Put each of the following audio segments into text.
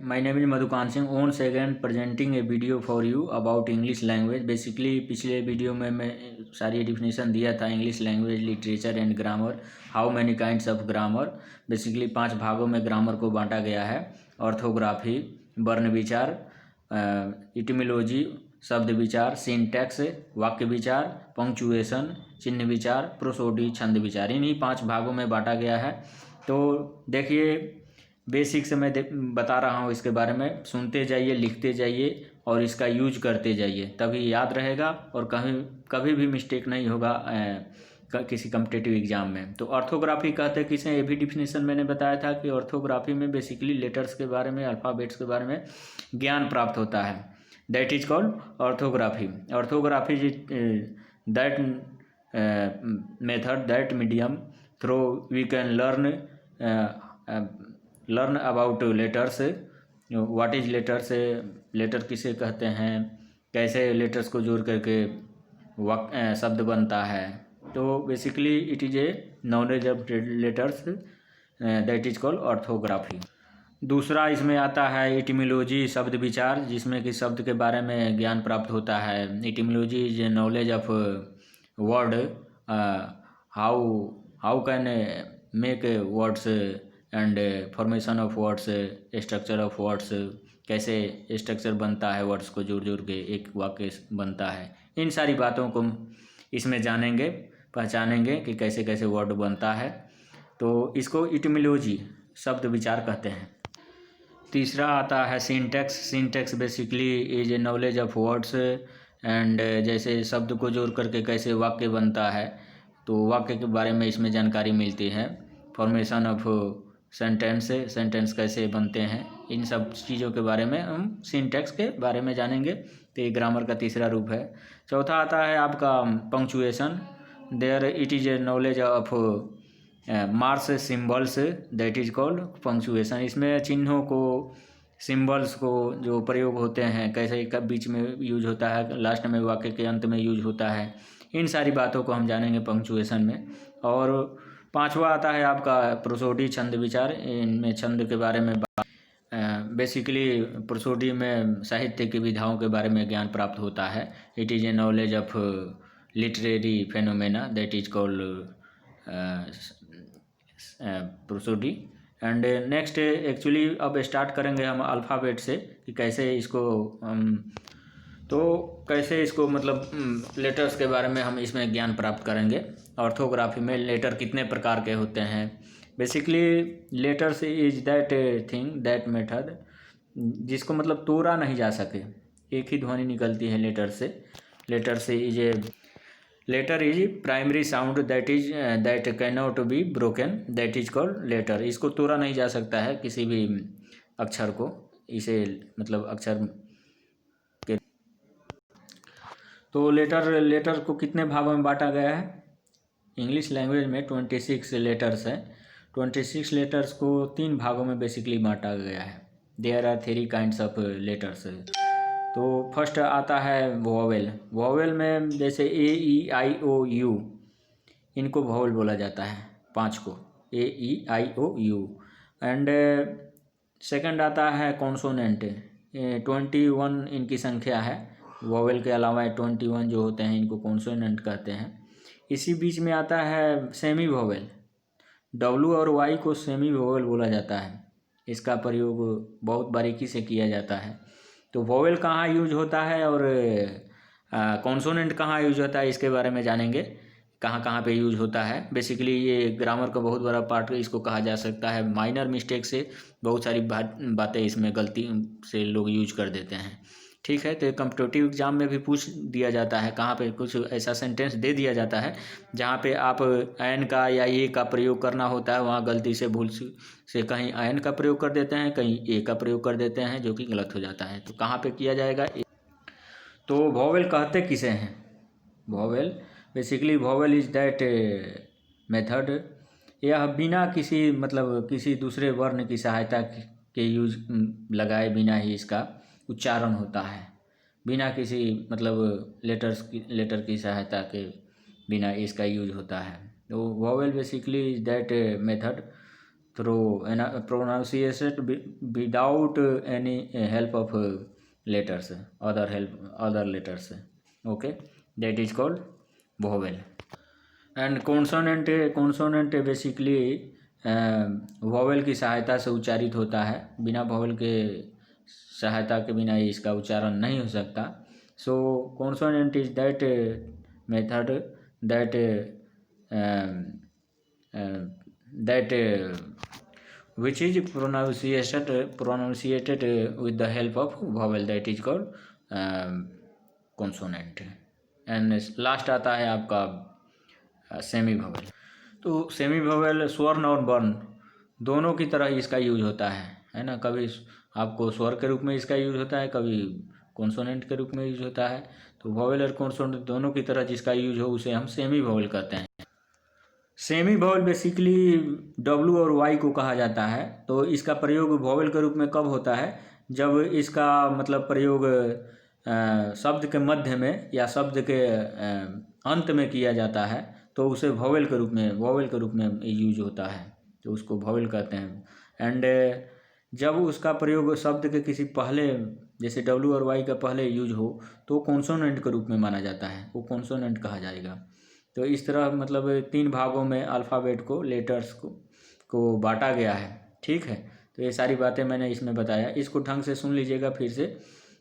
My name is Madhukan Singh. Once again presenting a video for you about English language. Basically पिछले video में मैं सारी definition दिया था English language, literature and grammar. How many kinds of grammar. Basically 5 भागों में grammar को बांटा गया है. ऑर्थोग्राफी, वर्ण विचार, इटिमोलॉजी शब्द विचार, सिंटैक्स वाक्य विचार, पंक्चुएशन चिन्ह विचार, प्रोसोडी छंद विचार. इन्हीं 5 भागों में बांटा गया है. तो देखिए बेसिक से मैं बता रहा हूँ इसके बारे में. सुनते जाइए, लिखते जाइए और इसका यूज करते जाइए, तभी याद रहेगा और कभी भी मिस्टेक नहीं होगा किसी कम्पिटिटिव एग्जाम में. तो ऑर्थोग्राफी कहते हैं किसे, ये भी डिफिनेशन मैंने बताया था कि ऑर्थोग्राफी में बेसिकली लेटर्स के बारे में, अल्फ़ाबेट्स के बारे में ज्ञान प्राप्त होता है. That is called orthography. Orthography is that method, that medium through we can learn about letters. What is letters, letter किसे कहते हैं, कैसे लेटर्स को जोड़ करके शब्द बनता है. तो basically it is a knowledge of letters, that is called orthography. दूसरा इसमें आता है इटिमोलॉजी शब्द विचार, जिसमें कि शब्द के बारे में ज्ञान प्राप्त होता है. Etymology is knowledge of word, how can make words and formation of words, structure of words, कैसे स्ट्रक्चर बनता है, वर्ड्स को जोड़ जोड़ के एक वाक्य बनता है. इन सारी बातों को इसमें जानेंगे, पहचानेंगे कि कैसे कैसे वर्ड बनता है. तो इसको इटिमोलॉजी शब्द विचार कहते हैं. तीसरा आता है syntax. Syntax basically is a knowledge of words and जैसे शब्द को जोड़ करके कैसे वाक्य बनता है, तो वाक्य के बारे में इसमें जानकारी मिलती है. फॉर्मेशन ऑफ सेंटेंस कैसे बनते हैं, इन सब चीज़ों के बारे में हम सिंटैक्स के बारे में जानेंगे. तो ये ग्रामर का तीसरा रूप है. चौथा आता है आपका punctuation. There it is a knowledge of marks symbols, that is called punctuation. इसमें चिन्हों को, सिम्बल्स को जो प्रयोग होते हैं, कैसे कब बीच में यूज होता है, लास्ट में वाक्य के अंत में यूज होता है, इन सारी बातों को हम जानेंगे पंक्चुएशन में. और 5वां आता है आपका प्रोसोडी छंद विचार. इनमें छंद के बारे में बेसिकली प्रोसोडी में साहित्य की विधाओं के बारे में ज्ञान प्राप्त होता है. It is a knowledge of literary phenomena, that is called prosody. And next actually अब स्टार्ट करेंगे हम अल्फ़ाबेट से कि कैसे इसको कैसे इसको मतलब लेटर्स के बारे में हम इसमें ज्ञान प्राप्त करेंगे. ऑर्थोग्राफी में लेटर कितने प्रकार के होते हैं. Basically letters is that thing, that method जिसको मतलब तोड़ा नहीं जा सके, एक ही ध्वनि निकलती है लेटर से. Letter is primary sound that can not be broken, that is called letter. इसको तोड़ा नहीं जा सकता है किसी भी अक्षर को, इसे मतलब अक्षर के. तो लेटर को कितने भागों में बांटा गया है. इंग्लिश लैंग्वेज में 26 लेटर्स हैं. 26 लेटर्स को 3 भागों में बेसिकली बांटा गया है. There are 3 kinds of letters. तो फर्स्ट आता है वोवेल. वोवेल में जैसे ए ई आई ओ यू, इनको वोवेल बोला जाता है, 5 को, ए ई आई ओ यू. एंड सेकंड आता है कॉन्सोनेंट. 21 इनकी संख्या है. वोवेल के अलावा 21 जो होते हैं इनको कॉन्सोनेंट कहते हैं. इसी बीच में आता है सेमी वोवेल. डब्ल्यू और वाई को सेमी वोवेल बोला जाता है. इसका प्रयोग बहुत बारीकी से किया जाता है. तो वोवेल कहाँ यूज होता है और कॉन्सोनेंट कहाँ यूज होता है, इसके बारे में जानेंगे कहाँ कहाँ पे यूज होता है. बेसिकली ये ग्रामर का बहुत बड़ा पार्ट इसको कहा जा सकता है. माइनर मिस्टेक से बहुत सारी बातें इसमें गलती से लोग यूज कर देते हैं. ठीक है. तो कम्पिटिटिव एग्जाम में भी पूछ दिया जाता है, कहाँ पे कुछ ऐसा सेंटेंस दे दिया जाता है जहाँ पे आप एन का या ए का प्रयोग करना होता है, वहाँ गलती से भूल से कहीं एन का प्रयोग कर देते हैं, कहीं ए का प्रयोग कर देते हैं, जो कि गलत हो जाता है. तो कहाँ पे किया जाएगा. तो वोवेल कहते किसे हैं. Vowel basically vowel is that method, यह बिना किसी मतलब किसी दूसरे वर्ण की सहायता के यूज लगाए बिना ही इसका उच्चारण होता है, बिना किसी मतलब लेटर की सहायता के बिना इसका यूज होता है. तो vowel basically is that method. pronunciation without any help of letters, other letters. Okay, that is called vowel. And consonant basically vowel की सहायता से उच्चारित होता है, बिना वॉवेल के सहायता के बिना इसका उच्चारण नहीं हो सकता. So consonant is that method that which is pronunciated with the help of vowel, that is called consonant. And last आता है आपका सेमी वोवेल. तो सेमी वोवेल स्वर्ण और वर्ण दोनों की तरह इसका यूज होता है ना. कभी आपको स्वर के रूप में इसका यूज होता है, कभी कॉन्सोनेंट के रूप में यूज होता है. तो वोवेल और कॉन्सोनेंट दोनों की तरह जिसका यूज हो उसे हम सेमी वोवेल कहते हैं. सेमी वोवेल बेसिकली डब्ल्यू और वाई को कहा जाता है. तो इसका प्रयोग वोवेल के रूप में कब होता है? जब इसका मतलब प्रयोग शब्द के मध्य में या शब्द के अंत में किया जाता है तो उसे वोवेल के रूप में यूज होता है, तो उसको वोवेल कहते हैं. एंड जब उसका प्रयोग शब्द के किसी पहले, जैसे डब्ल्यू और वाई का पहले यूज हो तो कॉन्सोनेंट के रूप में माना जाता है, वो कॉन्सोनेंट कहा जाएगा. तो इस तरह मतलब 3 भागों में अल्फ़ाबेट को, लेटर्स को बांटा गया है. ठीक है, तो ये सारी बातें मैंने इसमें बताया. इसको ढंग से सुन लीजिएगा फिर से,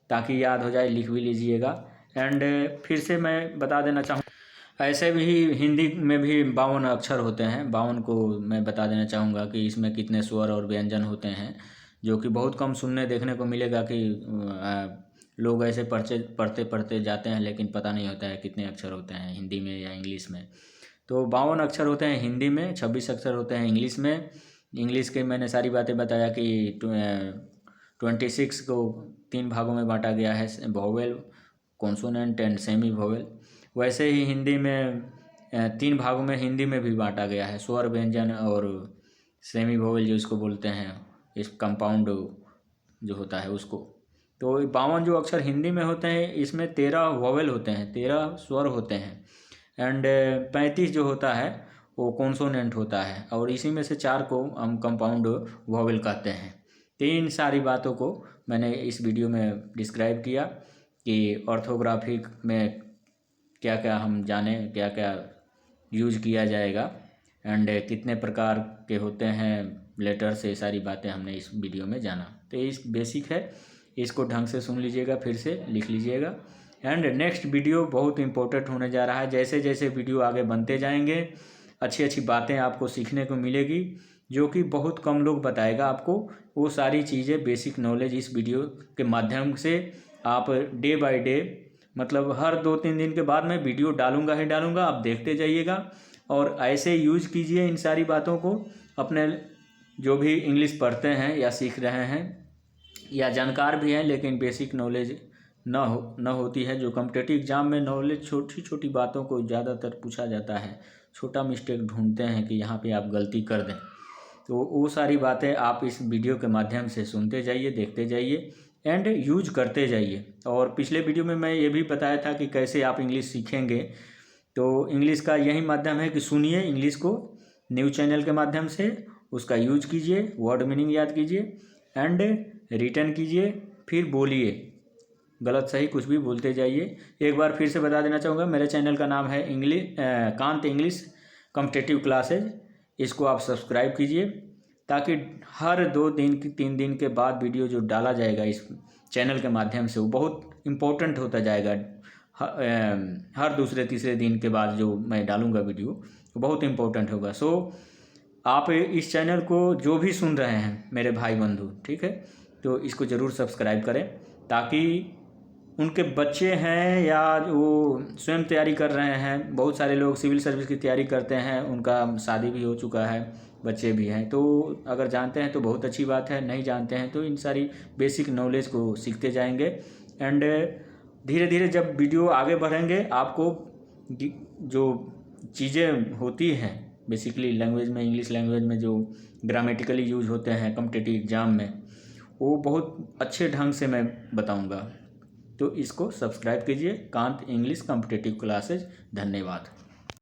ताकि याद हो जाए, लिख भी लीजिएगा. एंड फिर से मैं बता देना चाहूँ, ऐसे भी हिंदी में भी 52 अक्षर होते हैं. 52 को मैं बता देना चाहूँगा कि इसमें कितने स्वर और व्यंजन होते हैं, जो कि बहुत कम सुनने देखने को मिलेगा कि लोग ऐसे पढ़ते जाते हैं, लेकिन पता नहीं होता है कितने अक्षर होते हैं हिंदी में या इंग्लिश में. तो 52 अक्षर होते हैं हिंदी में, 26 अक्षर होते हैं इंग्लिश में. इंग्लिश के मैंने सारी बातें बताया कि 26 को 3 भागों में बांटा गया है, vowel, consonant and semi vowel. वैसे ही हिंदी में 3 भागों में हिंदी में भी बांटा गया है, स्वर व्यंजन और सेमी वोवेल जो इसको बोलते हैं, इस कंपाउंड जो होता है उसको. तो 52 जो अक्षर हिंदी में होते हैं इसमें 13 वोवेल होते हैं, 13 स्वर होते हैं. एंड 35 जो होता है वो कॉन्सोनेंट होता है, और इसी में से 4 को हम कंपाउंड वोवेल कहते हैं. तो इन सारी बातों को मैंने इस वीडियो में डिस्क्राइब किया कि ऑर्थोग्राफिक में क्या क्या हम जानें, क्या क्या यूज किया जाएगा, एंड कितने प्रकार के होते हैं लेटर्स. ये सारी बातें हमने इस वीडियो में जाना. तो इस बेसिक है, इसको ढंग से सुन लीजिएगा, फिर से लिख लीजिएगा. एंड नेक्स्ट वीडियो बहुत इंपॉर्टेंट होने जा रहा है. जैसे जैसे वीडियो आगे बनते जाएंगे अच्छी अच्छी बातें आपको सीखने को मिलेगी, जो कि बहुत कम लोग बताएगा आपको. वो सारी चीज़ें, बेसिक नॉलेज इस वीडियो के माध्यम से आप डे बाय डे, मतलब हर 2-3 दिन के बाद मैं वीडियो डालूंगा ही डालूंगा, आप देखते जाइएगा और ऐसे यूज कीजिए इन सारी बातों को. अपने जो भी इंग्लिश पढ़ते हैं या सीख रहे हैं या जानकार भी हैं लेकिन बेसिक नॉलेज न होती है, जो कॉम्पिटिटिव एग्जाम में नॉलेज छोटी छोटी बातों को ज़्यादातर पूछा जाता है, छोटा मिस्टेक ढूंढते हैं कि यहाँ पे आप गलती कर दें. तो वो सारी बातें आप इस वीडियो के माध्यम से सुनते जाइए, देखते जाइए एंड यूज करते जाइए. और पिछले वीडियो में मैं ये भी बताया था कि कैसे आप इंग्लिश सीखेंगे. तो इंग्लिश का यही माध्यम है कि सुनिए इंग्लिश को न्यूज़ चैनल के माध्यम से, उसका यूज कीजिए, वर्ड मीनिंग याद कीजिए एंड रिटर्न कीजिए, फिर बोलिए, गलत सही कुछ भी बोलते जाइए. एक बार फिर से बता देना चाहूँगा, मेरे चैनल का नाम है कांत इंग्लिश कॉम्पिटिटिव क्लासेज. इसको आप सब्सक्राइब कीजिए, ताकि हर 2-3 दिन के बाद वीडियो जो डाला जाएगा इस चैनल के माध्यम से वो बहुत इम्पोर्टेंट होता जाएगा. हर दूसरे तीसरे दिन के बाद जो मैं डालूँगा वीडियो वो बहुत इम्पोर्टेंट होगा. सो आप इस चैनल को जो भी सुन रहे हैं मेरे भाई बंधु, ठीक है, तो इसको ज़रूर सब्सक्राइब करें, ताकि उनके बच्चे हैं या वो स्वयं तैयारी कर रहे हैं. बहुत सारे लोग सिविल सर्विस की तैयारी करते हैं, उनका शादी भी हो चुका है, बच्चे भी हैं. तो अगर जानते हैं तो बहुत अच्छी बात है, नहीं जानते हैं तो इन सारी बेसिक नॉलेज को सीखते जाएंगे. एंड धीरे धीरे जब वीडियो आगे बढ़ेंगे, आपको जो चीज़ें होती हैं बेसिकली लैंग्वेज में, इंग्लिश लैंग्वेज में जो ग्रामेटिकली यूज होते हैं कॉम्पिटिटिव एग्जाम में, वो बहुत अच्छे ढंग से मैं बताऊंगा. तो इसको सब्सक्राइब कीजिए, कांत इंग्लिश कॉम्पिटिटिव क्लासेज. धन्यवाद.